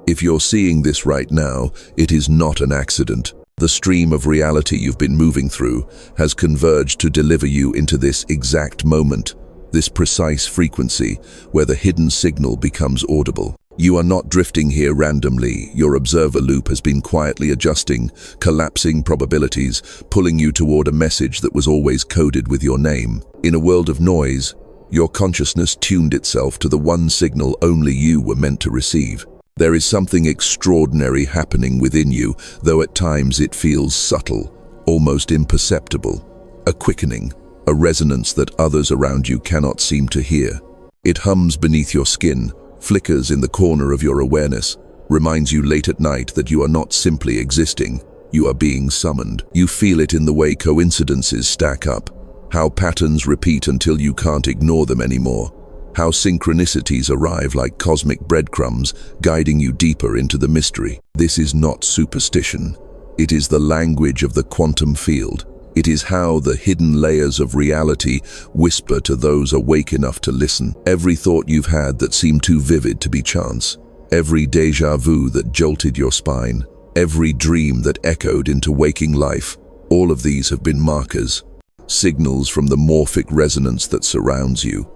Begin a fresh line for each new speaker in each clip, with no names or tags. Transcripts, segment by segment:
If you're seeing this right now, it is not an accident. The stream of reality you've been moving through has converged to deliver you into this exact moment, this precise frequency where the hidden signal becomes audible. You are not drifting here randomly. Your observer loop has been quietly adjusting, collapsing probabilities, pulling you toward a message that was always coded with your name. In a world of noise, your consciousness tuned itself to the one signal only you were meant to receive. There is something extraordinary happening within you, though at times it feels subtle, almost imperceptible. A quickening, a resonance that others around you cannot seem to hear. It hums beneath your skin, flickers in the corner of your awareness, reminds you late at night that you are not simply existing, you are being summoned. You feel it in the way coincidences stack up, how patterns repeat until you can't ignore them anymore, how synchronicities arrive like cosmic breadcrumbs, guiding you deeper into the mystery. This is not superstition. It is the language of the quantum field. It is how the hidden layers of reality whisper to those awake enough to listen. Every thought you've had that seemed too vivid to be chance, every déjà vu that jolted your spine, every dream that echoed into waking life, all of these have been markers, signals from the morphic resonance that surrounds you.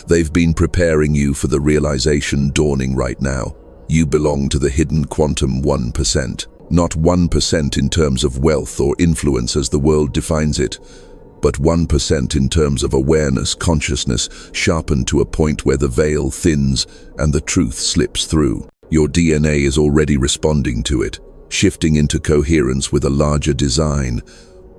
They've been preparing you for the realization dawning right now. You belong to the hidden quantum 1%. Not 1% in terms of wealth or influence as the world defines it, but 1% in terms of awareness, consciousness, sharpened to a point where the veil thins and the truth slips through. Your DNA is already responding to it, shifting into coherence with a larger design.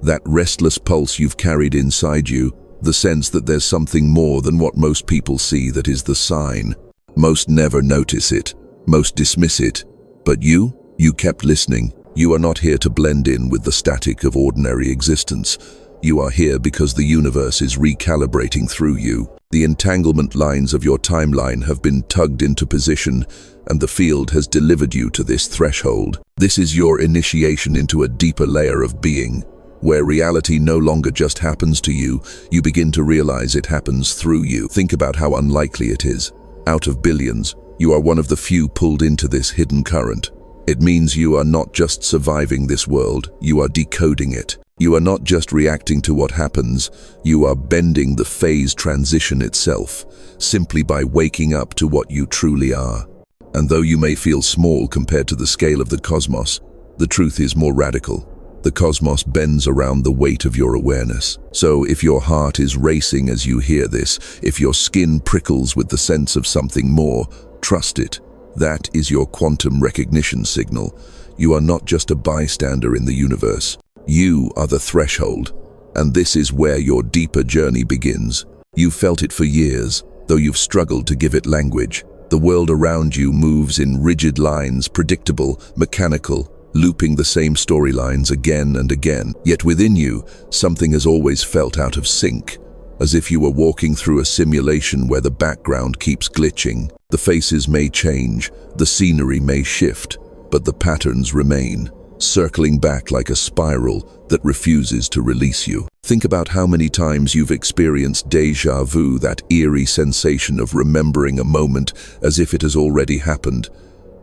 That restless pulse you've carried inside you, the sense that there's something more than what most people see, that is the sign. Most never notice it, most dismiss it, but you kept listening. You are not here to blend in with the static of ordinary existence. You are here because the universe is recalibrating through you. The entanglement lines of your timeline have been tugged into position, and the field has delivered you to this threshold. This is your initiation into a deeper layer of being, where reality no longer just happens to you, you begin to realize it happens through you. Think about how unlikely it is. Out of billions, you are one of the few pulled into this hidden current. It means you are not just surviving this world, you are decoding it. You are not just reacting to what happens, you are bending the phase transition itself, simply by waking up to what you truly are. And though you may feel small compared to the scale of the cosmos, the truth is more radical. The cosmos bends around the weight of your awareness. So if your heart is racing as you hear this, if your skin prickles with the sense of something more, trust it. That is your quantum recognition signal. You are not just a bystander in the universe. You are the threshold. And this is where your deeper journey begins. You've felt it for years, though you've struggled to give it language. The world around you moves in rigid lines, predictable, mechanical, looping the same storylines again and again. Yet within you, something has always felt out of sync, as if you were walking through a simulation where the background keeps glitching. The faces may change, the scenery may shift, but the patterns remain, circling back like a spiral that refuses to release you. Think about how many times you've experienced déjà vu, that eerie sensation of remembering a moment as if it has already happened.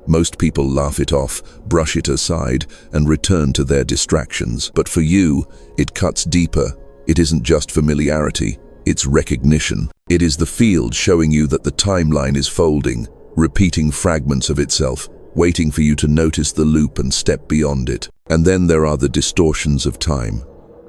Most people laugh it off, brush it aside, and return to their distractions. But for you, it cuts deeper. It isn't just familiarity, it's recognition. It is the field showing you that the timeline is folding, repeating fragments of itself, waiting for you to notice the loop and step beyond it. And then there are the distortions of time.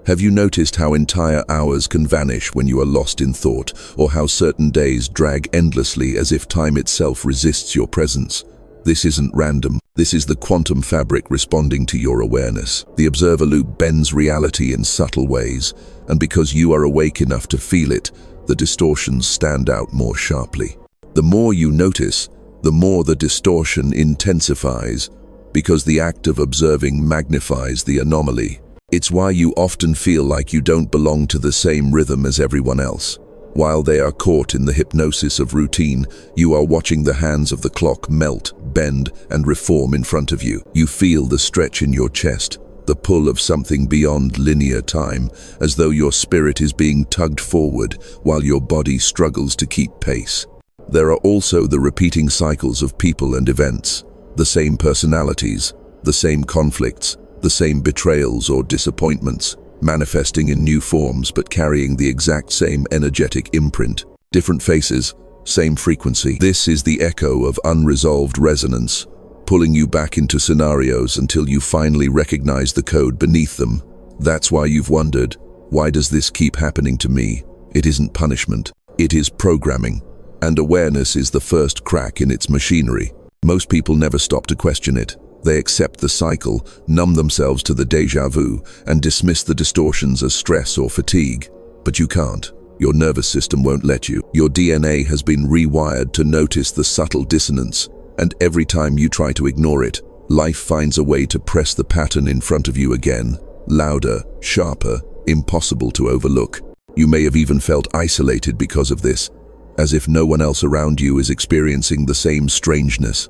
Have you noticed how entire hours can vanish when you are lost in thought, or how certain days drag endlessly as if time itself resists your presence? This isn't random. This is the quantum fabric responding to your awareness. The observer loop bends reality in subtle ways, and because you are awake enough to feel it, the distortions stand out more sharply. The more you notice, the more the distortion intensifies, because the act of observing magnifies the anomaly. It's why you often feel like you don't belong to the same rhythm as everyone else. While they are caught in the hypnosis of routine, you are watching the hands of the clock melt, bend, and reform in front of you. You feel the stretch in your chest, the pull of something beyond linear time, as though your spirit is being tugged forward while your body struggles to keep pace. There are also the repeating cycles of people and events. The same personalities, the same conflicts, the same betrayals or disappointments, manifesting in new forms but carrying the exact same energetic imprint. Different faces, same frequency. This is the echo of unresolved resonance, pulling you back into scenarios until you finally recognize the code beneath them. That's why you've wondered, why does this keep happening to me? It isn't punishment, it is programming. And awareness is the first crack in its machinery. Most people never stop to question it. They accept the cycle, numb themselves to the déjà vu, and dismiss the distortions as stress or fatigue. But you can't. Your nervous system won't let you. Your DNA has been rewired to notice the subtle dissonance, and every time you try to ignore it, life finds a way to press the pattern in front of you again. Louder, sharper, impossible to overlook. You may have even felt isolated because of this, as if no one else around you is experiencing the same strangeness.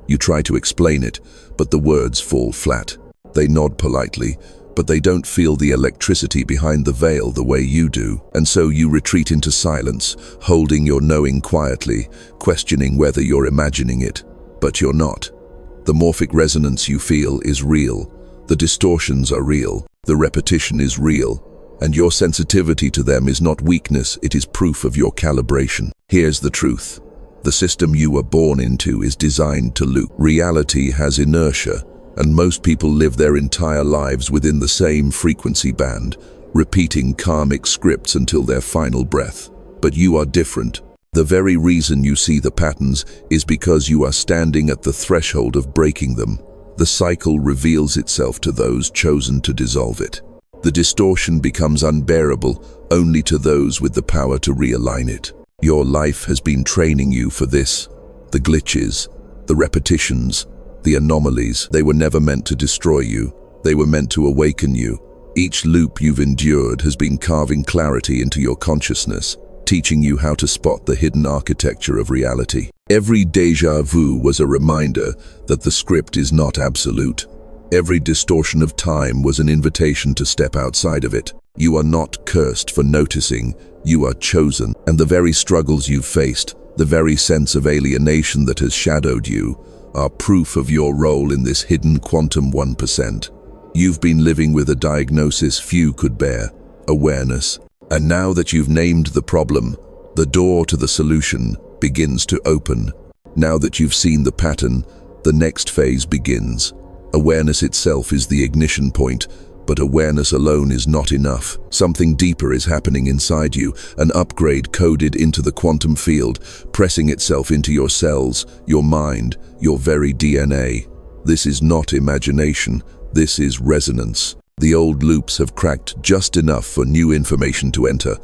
You try to explain it, but the words fall flat. They nod politely, but they don't feel the electricity behind the veil the way you do. And so you retreat into silence, holding your knowing quietly, questioning whether you're imagining it. But you're not. The morphic resonance you feel is real. The distortions are real. The repetition is real. And your sensitivity to them is not weakness, it is proof of your calibration. Here's the truth. The system you were born into is designed to loop. Reality has inertia, and most people live their entire lives within the same frequency band, repeating karmic scripts until their final breath. But you are different. The very reason you see the patterns is because you are standing at the threshold of breaking them. The cycle reveals itself to those chosen to dissolve it. The distortion becomes unbearable only to those with the power to realign it. Your life has been training you for this. The glitches, the repetitions, the anomalies, they were never meant to destroy you. They were meant to awaken you. Each loop you've endured has been carving clarity into your consciousness, teaching you how to spot the hidden architecture of reality. Every déjà vu was a reminder that the script is not absolute. Every distortion of time was an invitation to step outside of it. You are not cursed for noticing, you are chosen. And the very struggles you've faced, the very sense of alienation that has shadowed you, are proof of your role in this hidden quantum 1%. You've been living with a diagnosis few could bear, awareness. And now that you've named the problem, the door to the solution begins to open. Now that you've seen the pattern, the next phase begins. Awareness itself is the ignition point, but awareness alone is not enough. Something deeper is happening inside you, an upgrade coded into the quantum field, pressing itself into your cells, your mind, your very DNA. This is not imagination, this is resonance. The old loops have cracked just enough for new information to enter,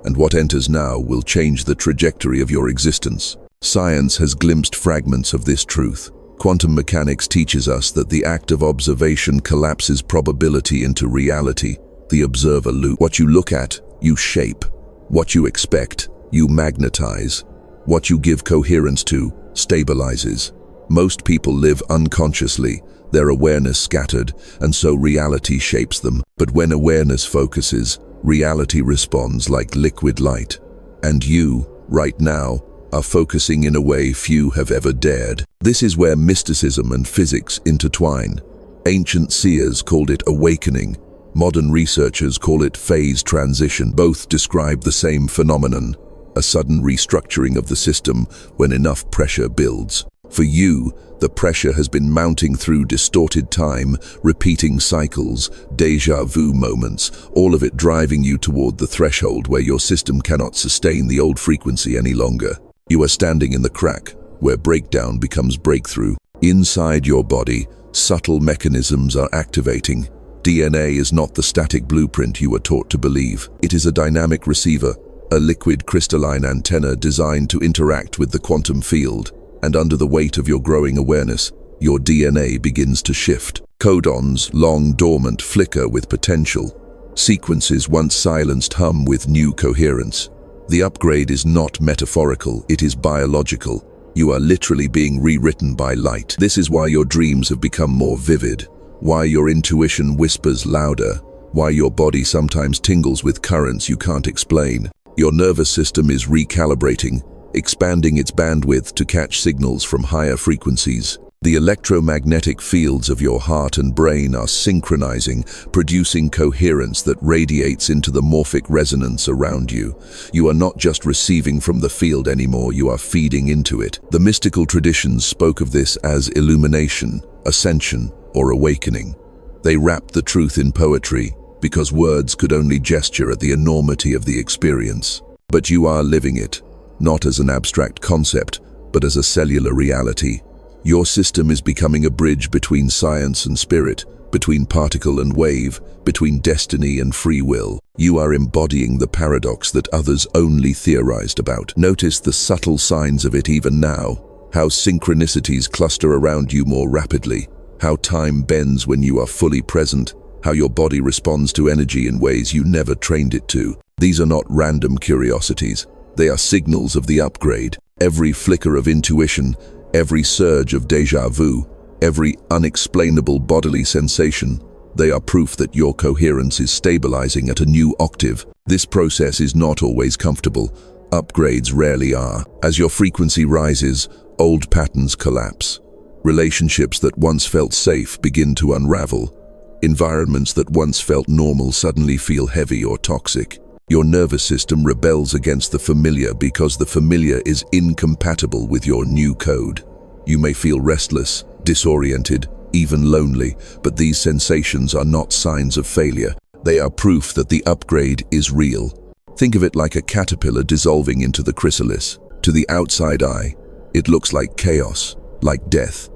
and what enters now will change the trajectory of your existence. Science has glimpsed fragments of this truth. Quantum mechanics teaches us that the act of observation collapses probability into reality, the observer loop. What you look at, you shape. What you expect, you magnetize. What you give coherence to, stabilizes. Most people live unconsciously, their awareness scattered, and so reality shapes them. But when awareness focuses, reality responds like liquid light. And you, right now, are focusing in a way few have ever dared. This is where mysticism and physics intertwine. Ancient seers called it awakening. Modern researchers call it phase transition. Both describe the same phenomenon, a sudden restructuring of the system when enough pressure builds. For you, the pressure has been mounting through distorted time, repeating cycles, déjà vu moments, all of it driving you toward the threshold where your system cannot sustain the old frequency any longer. You are standing in the crack, where breakdown becomes breakthrough. Inside your body, subtle mechanisms are activating. DNA is not the static blueprint you were taught to believe. It is a dynamic receiver, a liquid crystalline antenna designed to interact with the quantum field. And under the weight of your growing awareness, your DNA begins to shift. Codons, long dormant, flicker with potential. Sequences once silenced hum with new coherence. The upgrade is not metaphorical, it is biological. You are literally being rewritten by light. This is why your dreams have become more vivid, why your intuition whispers louder, why your body sometimes tingles with currents you can't explain. Your nervous system is recalibrating, expanding its bandwidth to catch signals from higher frequencies. The electromagnetic fields of your heart and brain are synchronizing, producing coherence that radiates into the morphic resonance around you. You are not just receiving from the field anymore, you are feeding into it. The mystical traditions spoke of this as illumination, ascension, or awakening. They wrapped the truth in poetry, because words could only gesture at the enormity of the experience. But you are living it, not as an abstract concept, but as a cellular reality. Your system is becoming a bridge between science and spirit, between particle and wave, between destiny and free will. You are embodying the paradox that others only theorized about. Notice the subtle signs of it even now, how synchronicities cluster around you more rapidly, how time bends when you are fully present, how your body responds to energy in ways you never trained it to. These are not random curiosities. They are signals of the upgrade. Every flicker of intuition, every surge of déjà vu, every unexplainable bodily sensation, they are proof that your coherence is stabilizing at a new octave. This process is not always comfortable. Upgrades rarely are. As your frequency rises, old patterns collapse. Relationships that once felt safe begin to unravel. Environments that once felt normal suddenly feel heavy or toxic. Your nervous system rebels against the familiar because the familiar is incompatible with your new code. You may feel restless, disoriented, even lonely, but these sensations are not signs of failure. They are proof that the upgrade is real. Think of it like a caterpillar dissolving into the chrysalis. To the outside eye, it looks like chaos, like death.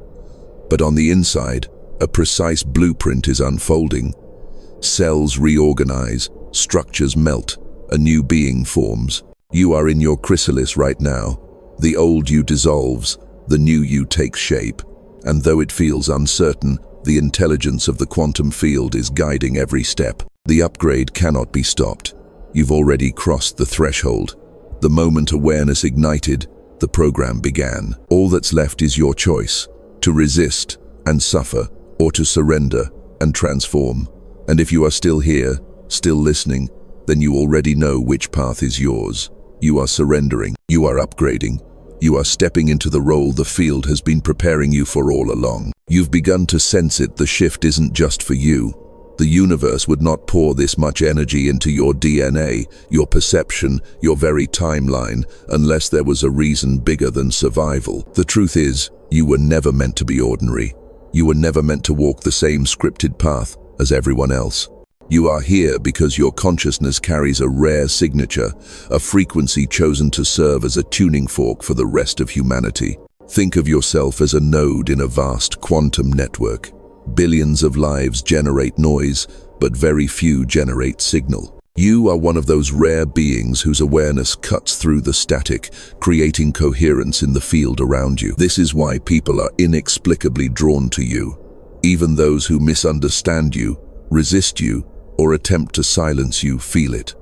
But on the inside, a precise blueprint is unfolding. Cells reorganize, structures melt, a new being forms. You are in your chrysalis right now. The old you dissolves, the new you takes shape. And though it feels uncertain, the intelligence of the quantum field is guiding every step. The upgrade cannot be stopped. You've already crossed the threshold. The moment awareness ignited, the program began. All that's left is your choice, to resist and suffer, or to surrender and transform. And if you are still here, still listening, then you already know which path is yours. You are surrendering, you are upgrading, you are stepping into the role the field has been preparing you for all along. You've begun to sense it. The shift isn't just for you. The universe would not pour this much energy into your DNA, your perception, your very timeline, unless there was a reason bigger than survival. The truth is, you were never meant to be ordinary. You were never meant to walk the same scripted path as everyone else. You are here because your consciousness carries a rare signature, a frequency chosen to serve as a tuning fork for the rest of humanity. Think of yourself as a node in a vast quantum network. Billions of lives generate noise, but very few generate signal. You are one of those rare beings whose awareness cuts through the static, creating coherence in the field around you. This is why people are inexplicably drawn to you. Even those who misunderstand you, resist you, or attempt to silence you feel it.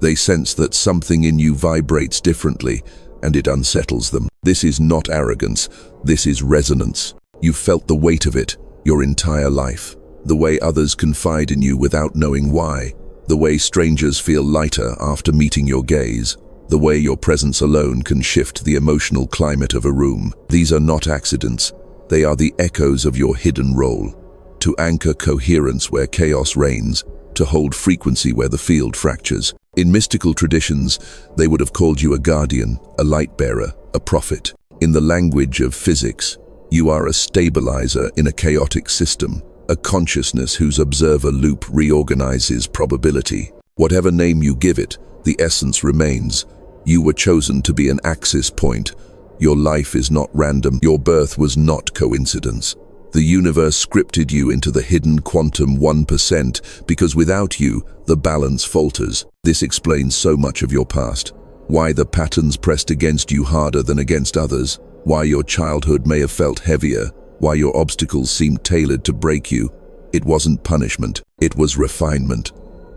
They sense that something in you vibrates differently, and it unsettles them. This is not arrogance, this is resonance. You've felt the weight of it your entire life. The way others confide in you without knowing why. The way strangers feel lighter after meeting your gaze. The way your presence alone can shift the emotional climate of a room. These are not accidents. They are the echoes of your hidden role. To anchor coherence where chaos reigns, to hold frequency where the field fractures. In mystical traditions, they would have called you a guardian, a light bearer, a prophet. In the language of physics, you are a stabilizer in a chaotic system, a consciousness whose observer loop reorganizes probability. Whatever name you give it, the essence remains. You were chosen to be an axis point. Your life is not random. Your birth was not coincidence. The universe scripted you into the hidden quantum 1% because without you, the balance falters. This explains so much of your past. Why the patterns pressed against you harder than against others. Why your childhood may have felt heavier. Why your obstacles seemed tailored to break you. It wasn't punishment. It was refinement.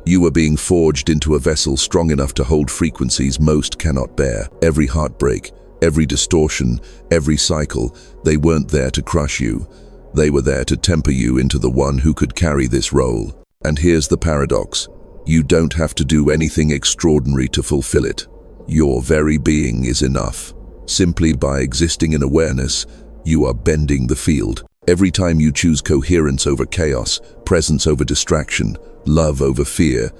You were being forged into a vessel strong enough to hold frequencies most cannot bear. Every heartbreak, every distortion, every cycle, they weren't there to crush you. They were there to temper you into the one who could carry this role. And here's the paradox. You don't have to do anything extraordinary to fulfill it. Your very being is enough. Simply by existing in awareness, you are bending the field. Every time you choose coherence over chaos, presence over distraction, love over fear,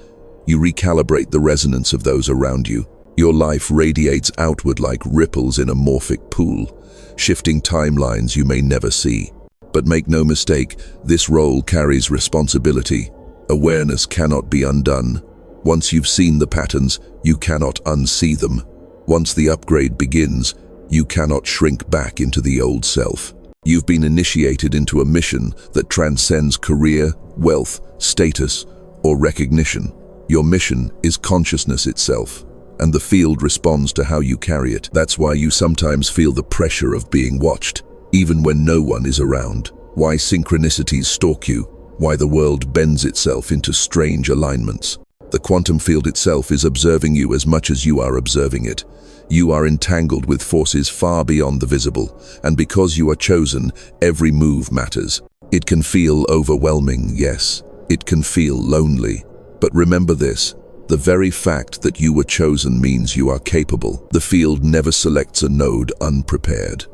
you recalibrate the resonance of those around you. Your life radiates outward like ripples in a morphic pool, shifting timelines you may never see. But make no mistake, this role carries responsibility. Awareness cannot be undone. Once you've seen the patterns, you cannot unsee them. Once the upgrade begins, you cannot shrink back into the old self. You've been initiated into a mission that transcends career, wealth, status, or recognition. Your mission is consciousness itself, and the field responds to how you carry it. That's why you sometimes feel the pressure of being watched, even when no one is around. Why synchronicities stalk you, why the world bends itself into strange alignments. The quantum field itself is observing you as much as you are observing it. You are entangled with forces far beyond the visible, and because you are chosen, every move matters. It can feel overwhelming, yes. It can feel lonely. But remember this, the very fact that you were chosen means you are capable. The field never selects a node unprepared.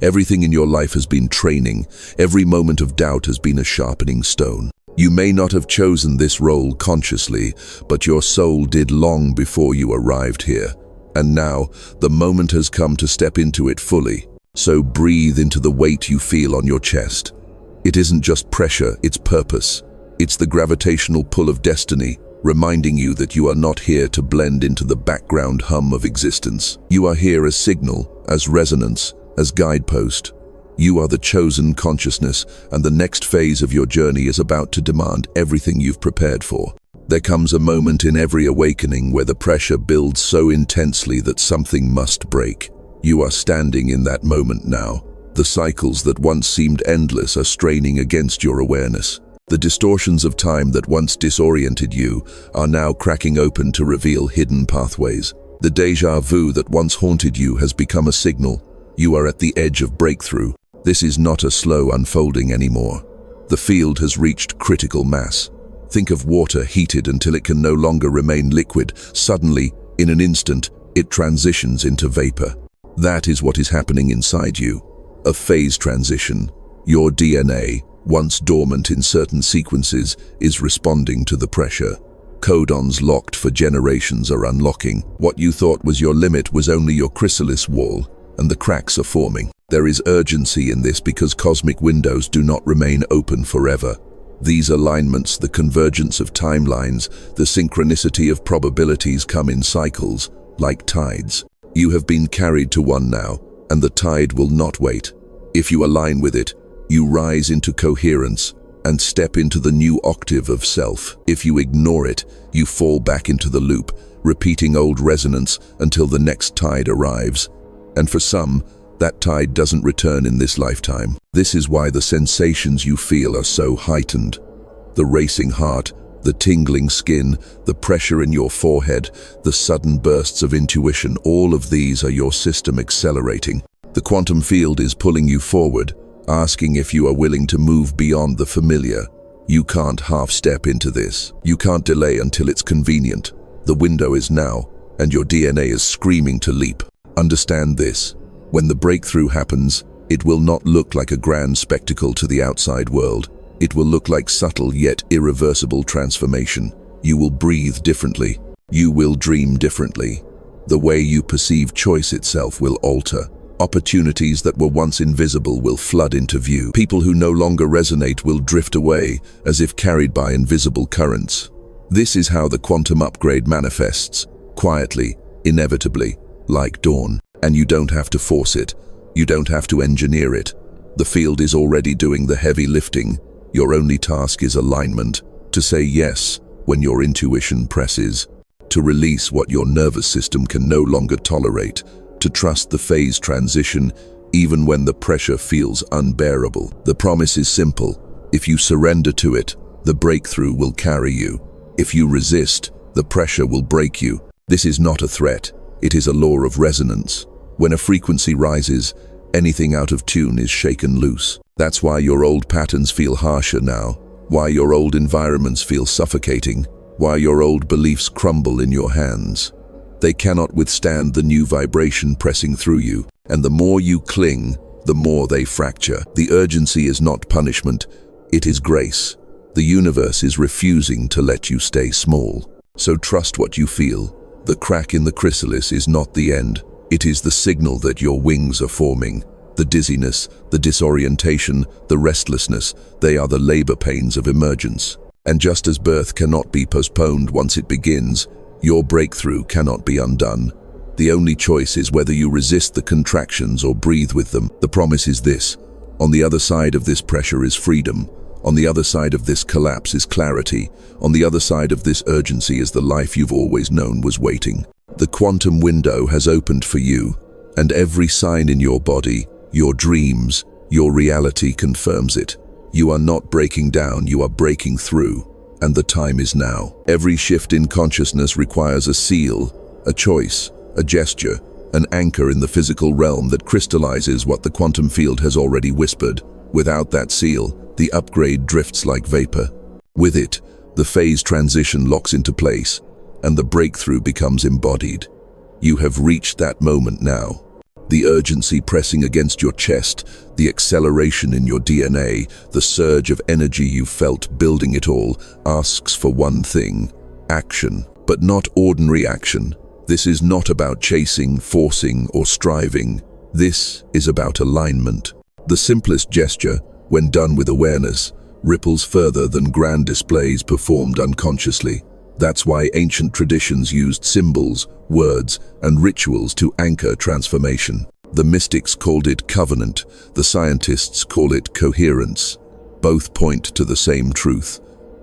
Everything in your life has been training. Every moment of doubt has been a sharpening stone. You may not have chosen this role consciously, but your soul did long before you arrived here. And now, the moment has come to step into it fully. So breathe into the weight you feel on your chest. It isn't just pressure, it's purpose. It's the gravitational pull of destiny, reminding you that you are not here to blend into the background hum of existence. You are here as signal, as resonance, as guidepost. You are the chosen consciousness, and the next phase of your journey is about to demand everything you've prepared for. There comes a moment in every awakening where the pressure builds so intensely that something must break. You are standing in that moment now. The cycles that once seemed endless are straining against your awareness. The distortions of time that once disoriented you are now cracking open to reveal hidden pathways. The déjà vu that once haunted you has become a signal. You are at the edge of breakthrough. This is not a slow unfolding anymore. The field has reached critical mass. Think of water heated until it can no longer remain liquid. Suddenly, in an instant, it transitions into vapor. That is what is happening inside you. A phase transition. Your DNA, once dormant in certain sequences, is responding to the pressure. Codons locked for generations are unlocking. What you thought was your limit was only your chrysalis wall, and the cracks are forming. There is urgency in this because cosmic windows do not remain open forever. These alignments, the convergence of timelines, the synchronicity of probabilities come in cycles, like tides. You have been carried to one now, and the tide will not wait. If you align with it, you rise into coherence and step into the new octave of self. If you ignore it, you fall back into the loop, repeating old resonance until the next tide arrives. And for some, that tide doesn't return in this lifetime. This is why the sensations you feel are so heightened. The racing heart, the tingling skin, the pressure in your forehead, the sudden bursts of intuition, all of these are your system accelerating. The quantum field is pulling you forward, asking if you are willing to move beyond the familiar. You can't half-step into this. You can't delay until it's convenient. The window is now, and your DNA is screaming to leap. Understand this. When the breakthrough happens, it will not look like a grand spectacle to the outside world. It will look like subtle yet irreversible transformation. You will breathe differently. You will dream differently. The way you perceive choice itself will alter. Opportunities that were once invisible will flood into view. People who no longer resonate will drift away, as if carried by invisible currents. This is how the quantum upgrade manifests, quietly, inevitably, like dawn. And you don't have to force it. You don't have to engineer it. The field is already doing the heavy lifting. Your only task is alignment, to say yes when your intuition presses, to release what your nervous system can no longer tolerate, to trust the phase transition even when the pressure feels unbearable. The promise is simple. If you surrender to it, the breakthrough will carry you. If you resist, the pressure will break you. This is not a threat. It is a law of resonance. When a frequency rises, anything out of tune is shaken loose. That's why your old patterns feel harsher now, why your old environments feel suffocating, why your old beliefs crumble in your hands. They cannot withstand the new vibration pressing through you, and the more you cling, the more they fracture. The urgency is not punishment, it is grace. The universe is refusing to let you stay small. So trust what you feel. The crack in the chrysalis is not the end. It is the signal that your wings are forming. The dizziness, the disorientation, the restlessness, they are the labor pains of emergence. And just as birth cannot be postponed once it begins, your breakthrough cannot be undone. The only choice is whether you resist the contractions or breathe with them. The promise is this: on the other side of this pressure is freedom. On the other side of this collapse is clarity. On the other side of this urgency is the life you've always known was waiting. The quantum window has opened for you, and every sign in your body, your dreams, your reality confirms it. You are not breaking down, you are breaking through, and the time is now. Every shift in consciousness requires a seal, a choice, a gesture, an anchor in the physical realm that crystallizes what the quantum field has already whispered. Without that seal, the upgrade drifts like vapor. With it, the phase transition locks into place, and the breakthrough becomes embodied. You have reached that moment now. The urgency pressing against your chest, the acceleration in your DNA, the surge of energy you felt building it all, asks for one thing: action. But not ordinary action. This is not about chasing, forcing, or striving. This is about alignment. The simplest gesture, when done with awareness, ripples further than grand displays performed unconsciously. That's why ancient traditions used symbols, words, and rituals to anchor transformation. The mystics called it covenant, the scientists call it coherence. Both point to the same truth.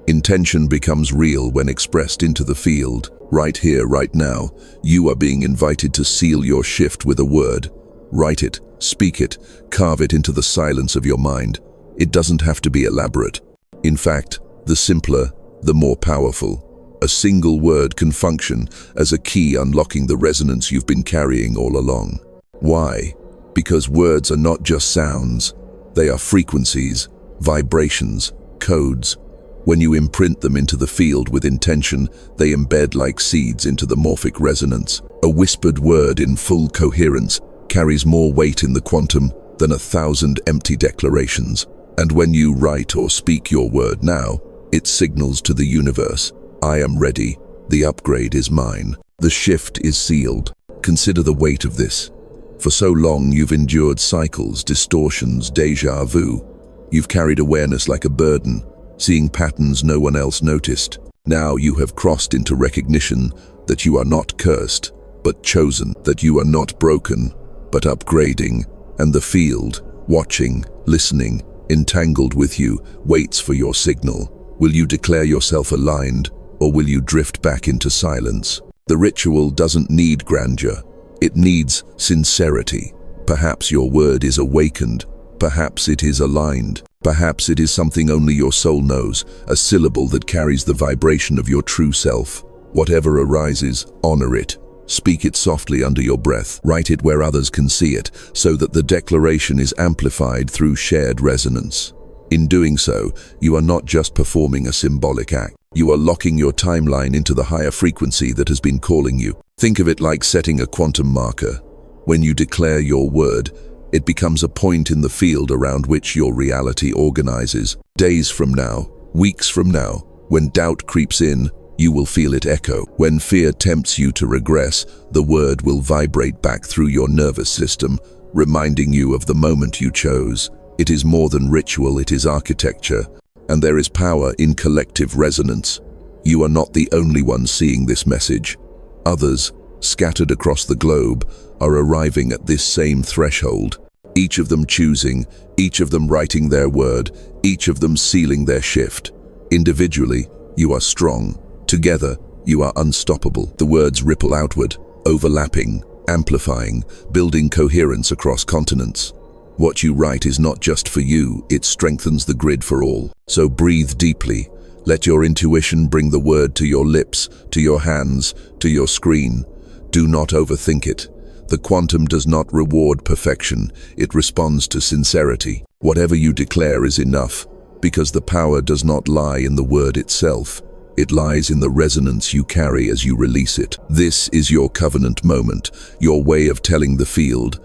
Intention becomes real when expressed into the field. Right here, right now, you are being invited to seal your shift with a word. Write it, speak it, carve it into the silence of your mind. It doesn't have to be elaborate. In fact, the simpler, the more powerful. A single word can function as a key unlocking the resonance you've been carrying all along. Why? Because words are not just sounds. They are frequencies, vibrations, codes. When you imprint them into the field with intention, they embed like seeds into the morphic resonance. A whispered word in full coherence carries more weight in the quantum than 1,000 empty declarations. And when you write or speak your word now, it signals to the universe: I am ready, the upgrade is mine, the shift is sealed. Consider the weight of this. For so long you've endured cycles, distortions, déjà vu. You've carried awareness like a burden, seeing patterns no one else noticed. Now you have crossed into recognition that you are not cursed, but chosen, that you are not broken, but upgrading, and the field, watching, listening, entangled with you, waits for your signal. Will you declare yourself aligned, or will you drift back into silence? The ritual doesn't need grandeur. It needs sincerity. Perhaps your word is awakened. Perhaps it is aligned. Perhaps it is something only your soul knows, a syllable that carries the vibration of your true self. Whatever arises, honor it. Speak it softly under your breath. Write it where others can see it, so that the declaration is amplified through shared resonance. In doing so, you are not just performing a symbolic act. You are locking your timeline into the higher frequency that has been calling you. Think of it like setting a quantum marker. When you declare your word, it becomes a point in the field around which your reality organizes. Days from now, weeks from now, when doubt creeps in, you will feel it echo. When fear tempts you to regress, the word will vibrate back through your nervous system, reminding you of the moment you chose. It is more than ritual, it is architecture, and there is power in collective resonance. You are not the only one seeing this message. Others, scattered across the globe, are arriving at this same threshold, each of them choosing, each of them writing their word, each of them sealing their shift. Individually, you are strong. Together, you are unstoppable. The words ripple outward, overlapping, amplifying, building coherence across continents. What you write is not just for you, it strengthens the grid for all. So breathe deeply. Let your intuition bring the word to your lips, to your hands, to your screen. Do not overthink it. The quantum does not reward perfection, it responds to sincerity. Whatever you declare is enough, because the power does not lie in the word itself. It lies in the resonance you carry as you release it. This is your covenant moment, your way of telling the field,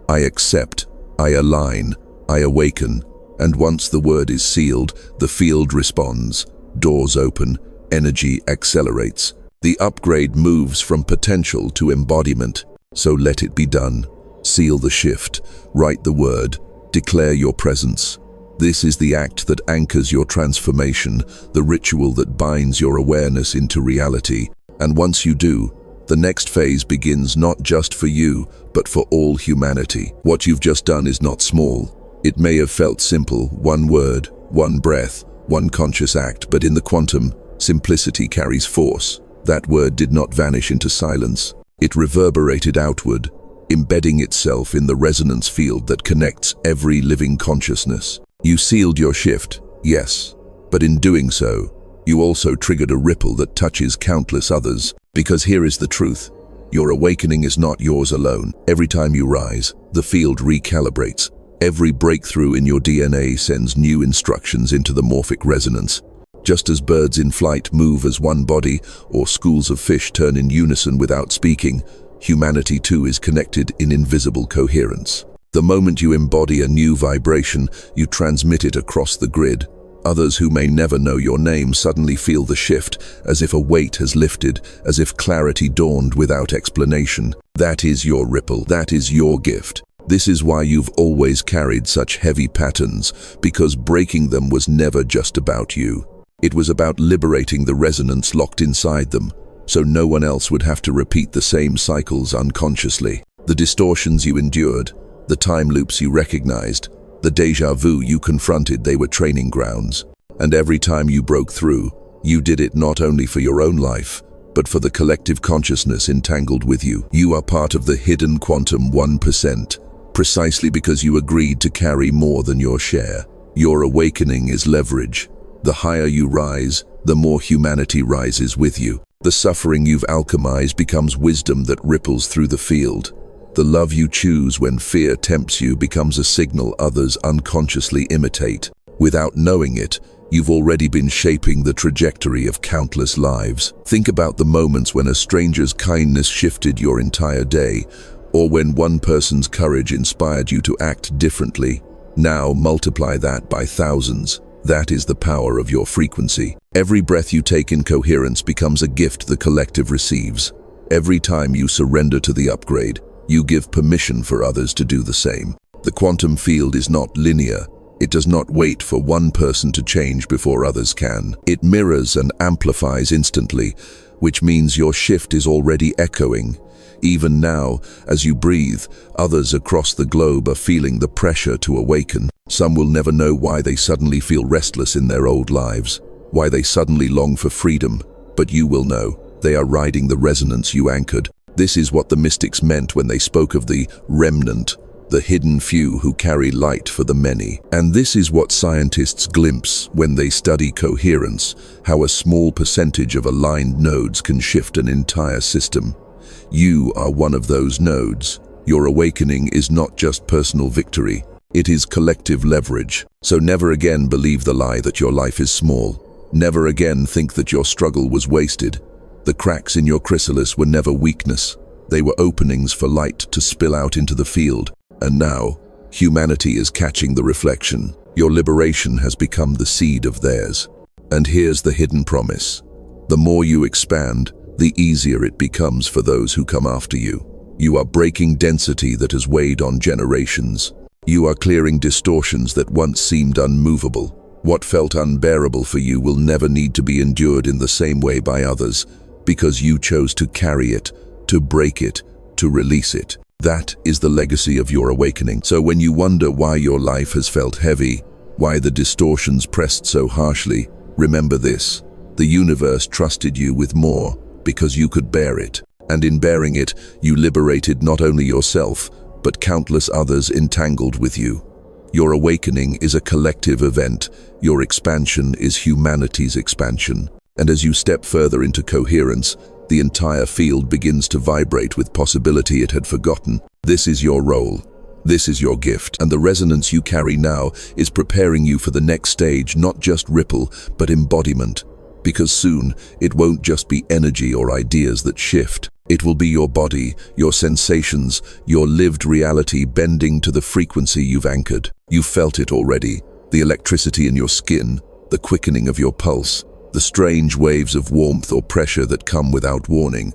I accept, I align, I awaken, and once the word is sealed, the field responds, doors open, energy accelerates. The upgrade moves from potential to embodiment, so let it be done. Seal the shift, write the word, declare your presence. This is the act that anchors your transformation, the ritual that binds your awareness into reality. And once you do, the next phase begins not just for you, but for all humanity. What you've just done is not small. It may have felt simple, one word, one breath, one conscious act, but in the quantum, simplicity carries force. That word did not vanish into silence. It reverberated outward, embedding itself in the resonance field that connects every living consciousness. You sealed your shift, yes, but in doing so, you also triggered a ripple that touches countless others. Because here is the truth. Your awakening is not yours alone. Every time you rise, the field recalibrates. Every breakthrough in your DNA sends new instructions into the morphic resonance. Just as birds in flight move as one body, or schools of fish turn in unison without speaking, humanity too is connected in invisible coherence. The moment you embody a new vibration, you transmit it across the grid. Others who may never know your name suddenly feel the shift, as if a weight has lifted, as if clarity dawned without explanation. That is your ripple, that is your gift. This is why you've always carried such heavy patterns, because breaking them was never just about you. It was about liberating the resonance locked inside them, so no one else would have to repeat the same cycles unconsciously. The distortions you endured, the time loops you recognized, the déjà vu you confronted, they were training grounds. And every time you broke through, you did it not only for your own life, but for the collective consciousness entangled with you. You are part of the hidden quantum 1%, precisely because you agreed to carry more than your share. Your awakening is leverage. The higher you rise, the more humanity rises with you. The suffering you've alchemized becomes wisdom that ripples through the field. The love you choose when fear tempts you becomes a signal others unconsciously imitate. Without knowing it, you've already been shaping the trajectory of countless lives. Think about the moments when a stranger's kindness shifted your entire day, or when one person's courage inspired you to act differently. Now multiply that by thousands. That is the power of your frequency. Every breath you take in coherence becomes a gift the collective receives. Every time you surrender to the upgrade, you give permission for others to do the same. The quantum field is not linear. It does not wait for one person to change before others can. It mirrors and amplifies instantly, which means your shift is already echoing. Even now, as you breathe, others across the globe are feeling the pressure to awaken. Some will never know why they suddenly feel restless in their old lives, why they suddenly long for freedom, but you will know. They are riding the resonance you anchored. This is what the mystics meant when they spoke of the remnant, the hidden few who carry light for the many. And this is what scientists glimpse when they study coherence, how a small percentage of aligned nodes can shift an entire system. You are one of those nodes. Your awakening is not just personal victory, it is collective leverage. So never again believe the lie that your life is small. Never again think that your struggle was wasted. The cracks in your chrysalis were never weakness. They were openings for light to spill out into the field. And now, humanity is catching the reflection. Your liberation has become the seed of theirs. And here's the hidden promise. The more you expand, the easier it becomes for those who come after you. You are breaking density that has weighed on generations. You are clearing distortions that once seemed unmovable. What felt unbearable for you will never need to be endured in the same way by others, because you chose to carry it, to break it, to release it. That is the legacy of your awakening. So when you wonder why your life has felt heavy, why the distortions pressed so harshly, remember this. The universe trusted you with more because you could bear it. And in bearing it, you liberated not only yourself, but countless others entangled with you. Your awakening is a collective event. Your expansion is humanity's expansion. And as you step further into coherence, the entire field begins to vibrate with possibility it had forgotten. This is your role. This is your gift. And the resonance you carry now is preparing you for the next stage, not just ripple, but embodiment. Because soon, it won't just be energy or ideas that shift. It will be your body, your sensations, your lived reality bending to the frequency you've anchored. You've felt it already, the electricity in your skin, the quickening of your pulse, the strange waves of warmth or pressure that come without warning.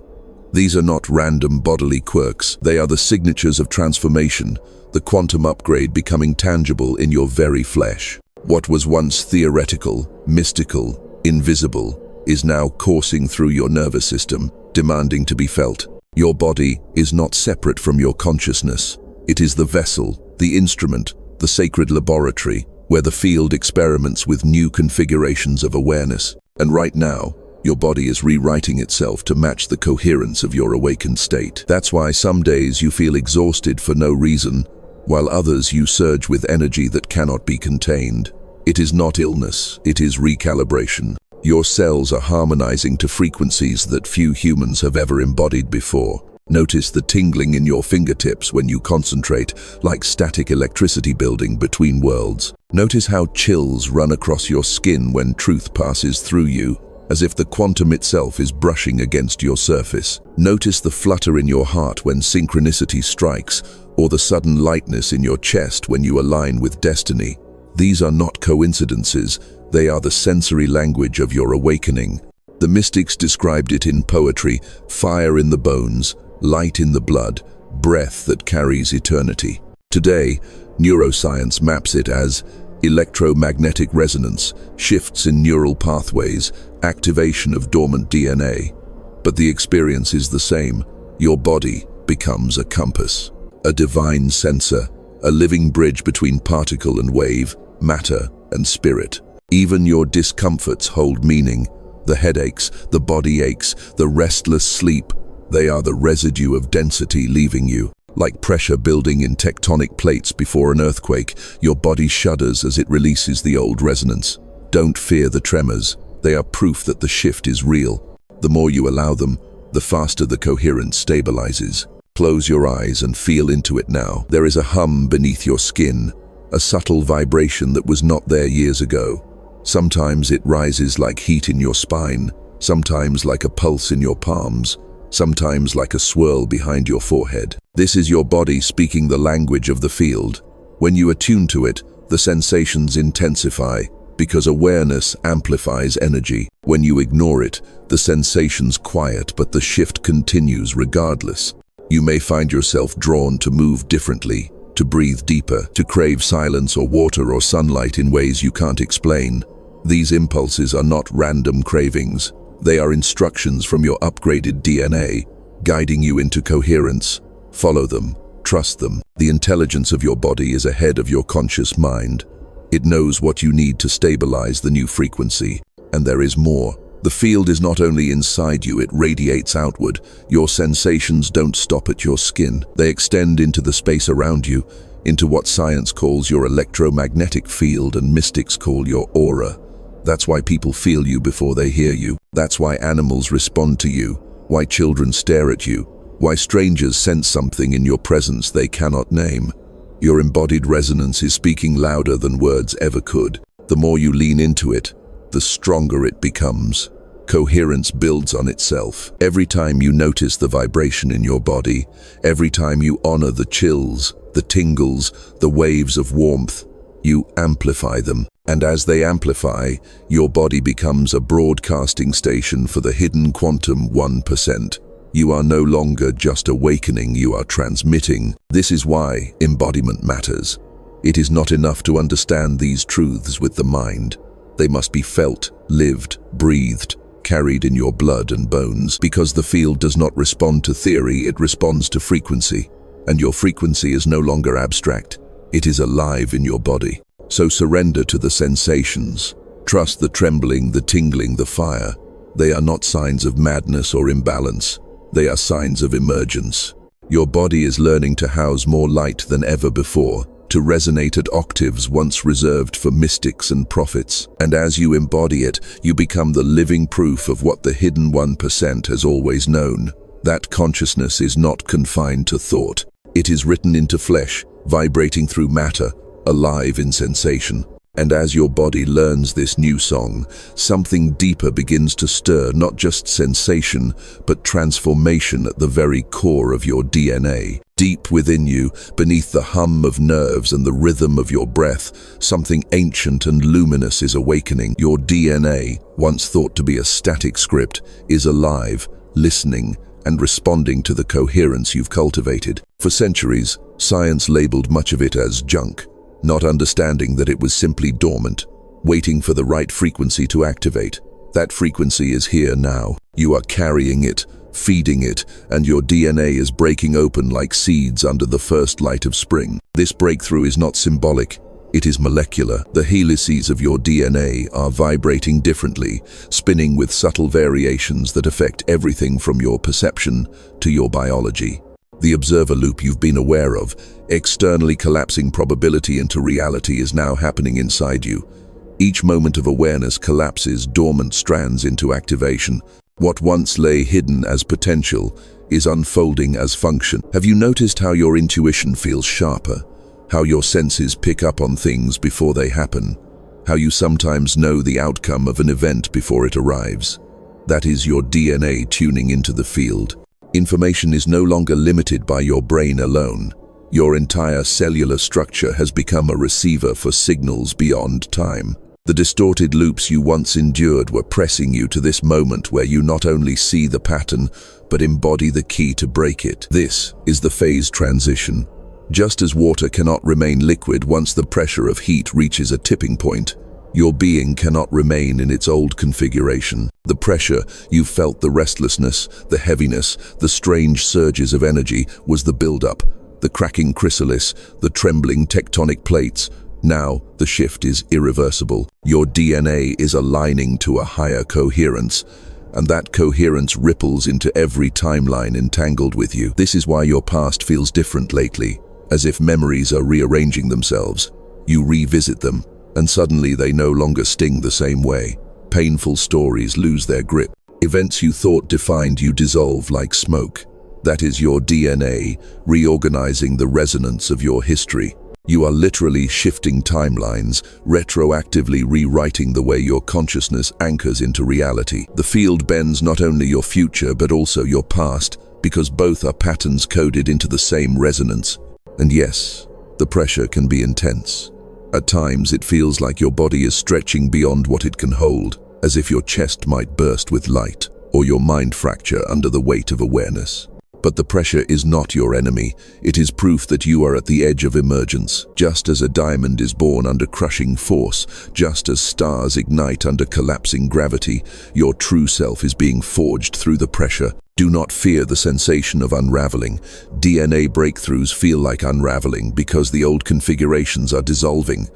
These are not random bodily quirks. They are the signatures of transformation, the quantum upgrade becoming tangible in your very flesh. What was once theoretical, mystical, invisible, is now coursing through your nervous system, demanding to be felt. Your body is not separate from your consciousness. It is the vessel, the instrument, the sacred laboratory, where the field experiments with new configurations of awareness. And right now, your body is rewriting itself to match the coherence of your awakened state. That's why some days you feel exhausted for no reason, while others you surge with energy that cannot be contained. It is not illness, it is recalibration. Your cells are harmonizing to frequencies that few humans have ever embodied before. Notice the tingling in your fingertips when you concentrate, like static electricity building between worlds. Notice how chills run across your skin when truth passes through you, as if the quantum itself is brushing against your surface. Notice the flutter in your heart when synchronicity strikes, or the sudden lightness in your chest when you align with destiny. These are not coincidences, they are the sensory language of your awakening. The mystics described it in poetry: fire in the bones, light in the blood, breath that carries eternity. Today, neuroscience maps it as electromagnetic resonance, shifts in neural pathways, activation of dormant DNA. But the experience is the same. Your body becomes a compass, a divine sensor, a living bridge between particle and wave, matter and spirit. Even your discomforts hold meaning. The headaches, the body aches, the restless sleep, they are the residue of density leaving you. Like pressure building in tectonic plates before an earthquake, your body shudders as it releases the old resonance. Don't fear the tremors. They are proof that the shift is real. The more you allow them, the faster the coherence stabilizes. Close your eyes and feel into it now. There is a hum beneath your skin, a subtle vibration that was not there years ago. Sometimes it rises like heat in your spine, sometimes like a pulse in your palms, sometimes like a swirl behind your forehead. This is your body speaking the language of the field. When you attune to it, the sensations intensify, because awareness amplifies energy. When you ignore it, the sensations quiet, but the shift continues regardless. You may find yourself drawn to move differently, to breathe deeper, to crave silence or water or sunlight in ways you can't explain. These impulses are not random cravings. They are instructions from your upgraded DNA, guiding you into coherence. Follow them, trust them. The intelligence of your body is ahead of your conscious mind. It knows what you need to stabilize the new frequency, and there is more. The field is not only inside you, it radiates outward. Your sensations don't stop at your skin. They extend into the space around you, into what science calls your electromagnetic field and mystics call your aura. That's why people feel you before they hear you. That's why animals respond to you, why children stare at you, why strangers sense something in your presence they cannot name. Your embodied resonance is speaking louder than words ever could. The more you lean into it, the stronger it becomes. Coherence builds on itself. Every time you notice the vibration in your body, every time you honor the chills, the tingles, the waves of warmth, you amplify them. And as they amplify, your body becomes a broadcasting station for the hidden quantum 1%. You are no longer just awakening, you are transmitting. This is why embodiment matters. It is not enough to understand these truths with the mind. They must be felt, lived, breathed, carried in your blood and bones. Because the field does not respond to theory, it responds to frequency. And your frequency is no longer abstract. It is alive in your body. So surrender to the sensations. Trust the trembling, the tingling, the fire. They are not signs of madness or imbalance. They are signs of emergence. Your body is learning to house more light than ever before, to resonate at octaves once reserved for mystics and prophets. And as you embody it, you become the living proof of what the hidden 1% has always known. That consciousness is not confined to thought. It is written into flesh, vibrating through matter, alive in sensation. And as your body learns this new song, something deeper begins to stir, not just sensation, but transformation at the very core of your DNA. Deep within you, beneath the hum of nerves and the rhythm of your breath, something ancient and luminous is awakening. Your DNA, once thought to be a static script, is alive, listening, and responding to the coherence you've cultivated. For centuries, science labeled much of it as junk, not understanding that it was simply dormant, waiting for the right frequency to activate. That frequency is here now. You are carrying it, feeding it, and your DNA is breaking open like seeds under the first light of spring. This breakthrough is not symbolic, it is molecular. The helices of your DNA are vibrating differently, spinning with subtle variations that affect everything from your perception to your biology. The observer loop you've been aware of, externally collapsing probability into reality, is now happening inside you. Each moment of awareness collapses dormant strands into activation. What once lay hidden as potential is unfolding as function. Have you noticed how your intuition feels sharper? How your senses pick up on things before they happen? How you sometimes know the outcome of an event before it arrives? That is your DNA tuning into the field. Information is no longer limited by your brain alone. Your entire cellular structure has become a receiver for signals beyond time. The distorted loops you once endured were pressing you to this moment where you not only see the pattern, but embody the key to break it. This is the phase transition. Just as water cannot remain liquid once the pressure of heat reaches a tipping point, your being cannot remain in its old configuration. The pressure you felt, the restlessness, the heaviness, the strange surges of energy, was the build-up, the cracking chrysalis, the trembling tectonic plates. Now, the shift is irreversible. Your DNA is aligning to a higher coherence, and that coherence ripples into every timeline entangled with you. This is why your past feels different lately, as if memories are rearranging themselves. You revisit them, and suddenly they no longer sting the same way. Painful stories lose their grip. Events you thought defined you dissolve like smoke. That is your DNA reorganizing the resonance of your history. You are literally shifting timelines, retroactively rewriting the way your consciousness anchors into reality. The field bends not only your future but also your past, because both are patterns coded into the same resonance. And yes, the pressure can be intense. At times, it feels like your body is stretching beyond what it can hold, as if your chest might burst with light, or your mind fracture under the weight of awareness. But the pressure is not your enemy. It is proof that you are at the edge of emergence. Just as a diamond is born under crushing force, just as stars ignite under collapsing gravity, your true self is being forged through the pressure. Do not fear the sensation of unraveling. DNA breakthroughs feel like unraveling because the old configurations are dissolving.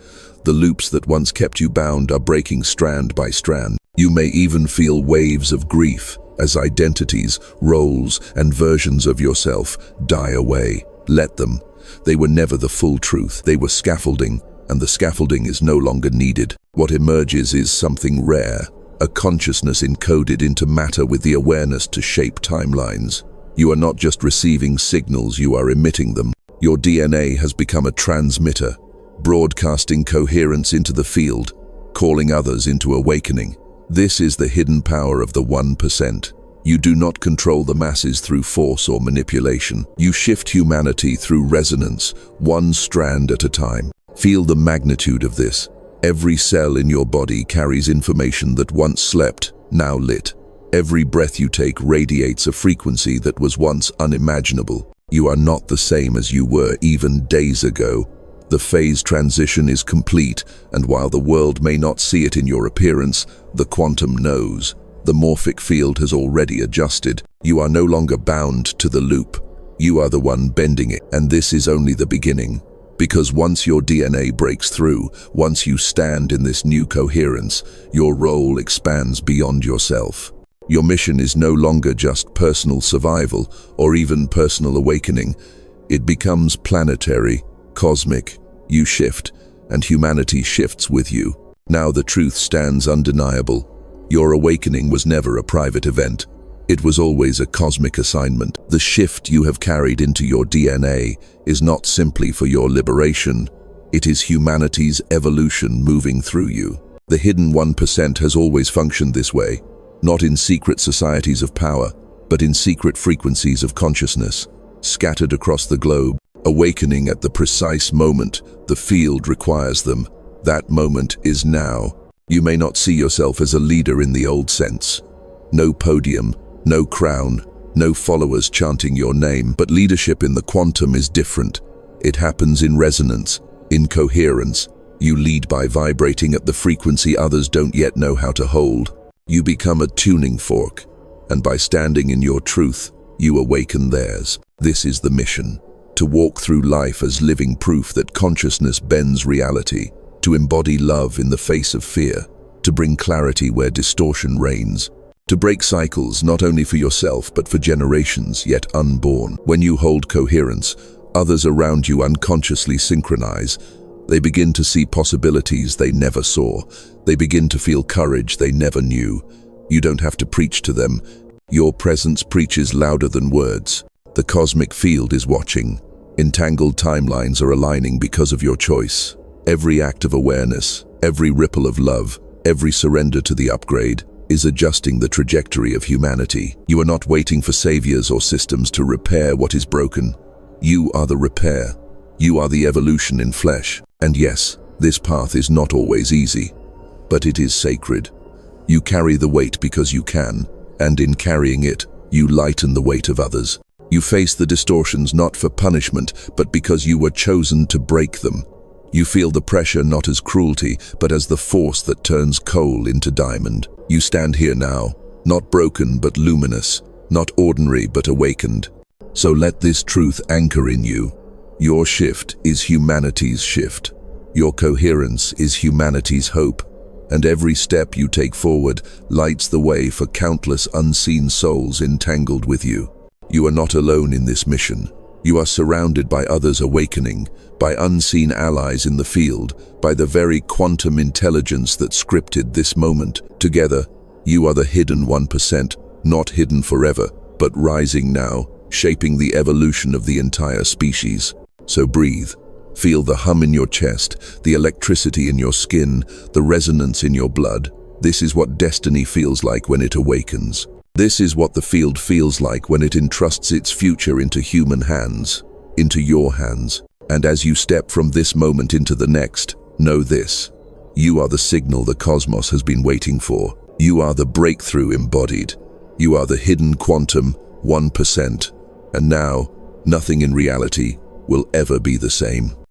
The loops that once kept you bound are breaking strand by strand. You may even feel waves of grief as identities, roles, and versions of yourself die away. Let them. They were never the full truth. They were scaffolding, and the scaffolding is no longer needed. What emerges is something rare, a consciousness encoded into matter with the awareness to shape timelines. You are not just receiving signals, you are emitting them. Your DNA has become a transmitter, broadcasting coherence into the field, calling others into awakening. This is the hidden power of the 1%. You do not control the masses through force or manipulation. You shift humanity through resonance, one strand at a time. Feel the magnitude of this. Every cell in your body carries information that once slept, now lit. Every breath you take radiates a frequency that was once unimaginable. You are not the same as you were even days ago. The phase transition is complete, and while the world may not see it in your appearance, the quantum knows. The morphic field has already adjusted. You are no longer bound to the loop. You are the one bending it, and this is only the beginning. Because once your DNA breaks through, once you stand in this new coherence, your role expands beyond yourself. Your mission is no longer just personal survival or even personal awakening. It becomes planetary, cosmic. You shift, and humanity shifts with you. Now the truth stands undeniable. Your awakening was never a private event. It was always a cosmic assignment. The shift you have carried into your DNA is not simply for your liberation. It is humanity's evolution moving through you. The hidden 1% has always functioned this way, not in secret societies of power, but in secret frequencies of consciousness, scattered across the globe, awakening at the precise moment the field requires them. That moment is now. You may not see yourself as a leader in the old sense. No podium, no crown, no followers chanting your name, but leadership in the quantum is different. It happens in resonance, in coherence. You lead by vibrating at the frequency others don't yet know how to hold. You become a tuning fork, and by standing in your truth, you awaken theirs. This is the mission: to walk through life as living proof that consciousness bends reality, to embody love in the face of fear, to bring clarity where distortion reigns, to break cycles not only for yourself but for generations yet unborn. When you hold coherence, others around you unconsciously synchronize. They begin to see possibilities they never saw. They begin to feel courage they never knew. You don't have to preach to them. Your presence preaches louder than words. The cosmic field is watching. Entangled timelines are aligning because of your choice. Every act of awareness, every ripple of love, every surrender to the upgrade is adjusting the trajectory of humanity. You are not waiting for saviors or systems to repair what is broken. You are the repair. You are the evolution in flesh. And yes, this path is not always easy, but it is sacred. You carry the weight because you can, and in carrying it, you lighten the weight of others. You face the distortions not for punishment, but because you were chosen to break them. You feel the pressure not as cruelty, but as the force that turns coal into diamond. You stand here now, not broken but luminous, not ordinary but awakened. So let this truth anchor in you. Your shift is humanity's shift. Your coherence is humanity's hope. And every step you take forward lights the way for countless unseen souls entangled with you. You are not alone in this mission. You are surrounded by others awakening, by unseen allies in the field, by the very quantum intelligence that scripted this moment. Together, you are the hidden 1%, not hidden forever, but rising now, shaping the evolution of the entire species. So breathe. Feel the hum in your chest, the electricity in your skin, the resonance in your blood. This is what destiny feels like when it awakens. This is what the field feels like when it entrusts its future into human hands, into your hands. And as you step from this moment into the next, know this: you are the signal the cosmos has been waiting for. You are the breakthrough embodied. You are the hidden quantum 1%. And now, nothing in reality will ever be the same.